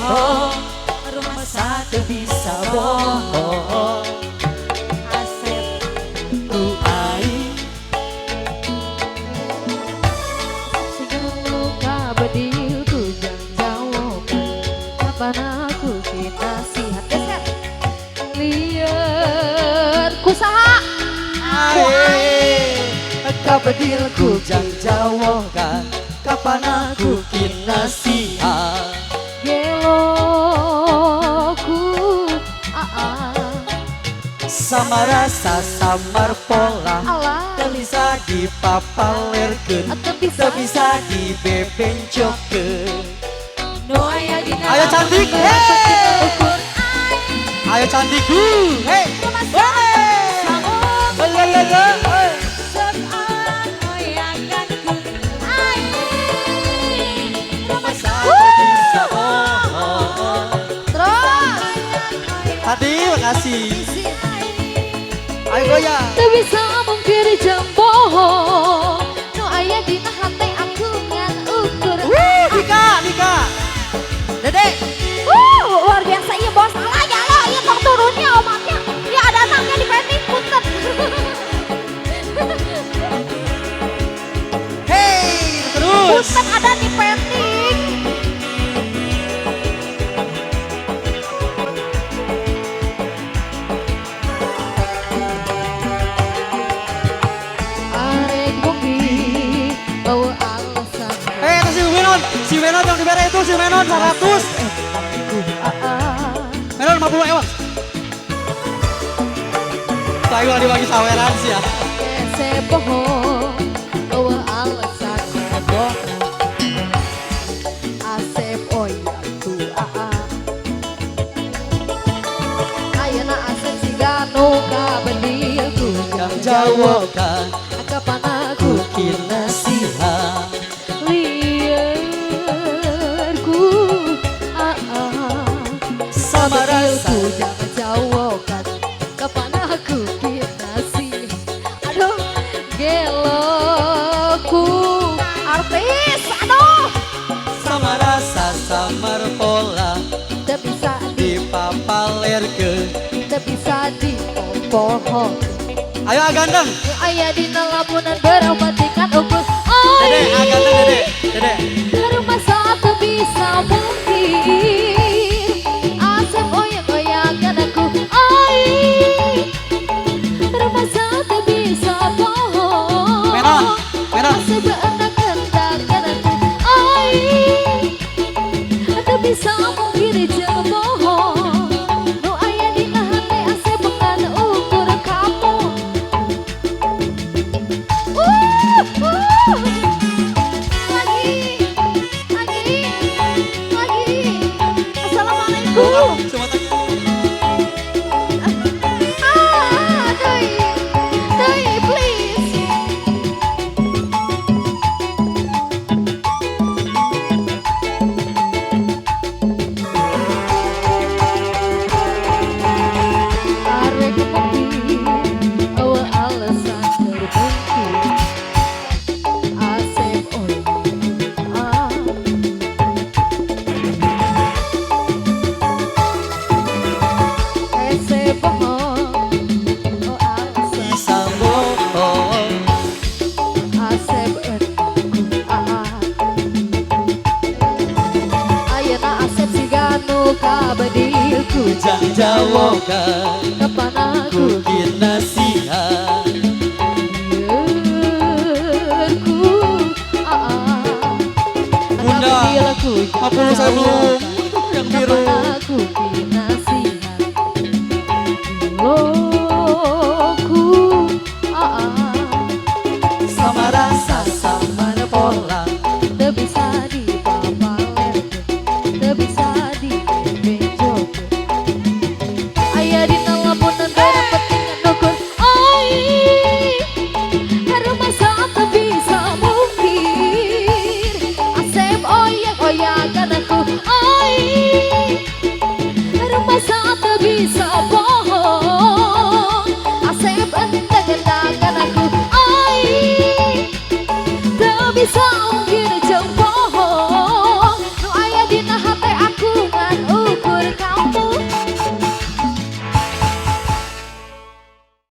bohong, rumah satu bisa bohong. Asep ku aing semoga bedilku jangan jawaban kapan aku nasihat geser liar kusaha kabedilku jang jawokan kapan aku nasihat geloku sama rasa samar pola alah tak bisa dipapalerkeun tak tak bisa dibebencokeun. no aya dina Ayo cantik, hey! Ayo cantikku, hey! Hati, makasih. Ayo goyang. tak bisa mungkiri jam bohong no aya dina hati aku ngan ukur Dika Dede luar biasa iya bos alah ya lo iya tong turunnya omatnya ya ada anaknya di penting punten hey, terus punten ada di penting arek bumi bawa alasan itu si Menon yang diberi itu si Menon 100 Menon 50 ewang saya dibagi saweran sih ya saya bohong bawa alasan bohong Asep oh ya tu ayeuna Asep siga nu kabedilku yang jawaban kapan aku bikin nasihat liarku sama rasa jangan jawabkan kapan aku nasi aduh geloku artis aduh sama rasa samar pola tak bisa dipapalerkeun. tak bisa dipopohong Ayo ganteng ayah di lamunan beromatikan ukur Dede ganteng Dede rumah satu bisa mungkin Asep oyak-oyakan aku rumah satu bisa bohong Menon Asep berenak-enakan aku tak bisa mungkin jangan bohong nu ayah di hati Asep bukan ukur kamu lagi assalamualaikum Semua Doi please arek pergi awal alasan terbengki Asep Asep bohong oh alasan bisa bohong Asep ayeuna Asep siga nu kabedilku jang jawokan kapan aku bikin nasihat liarku Bunda, kabedilku 50 saya belum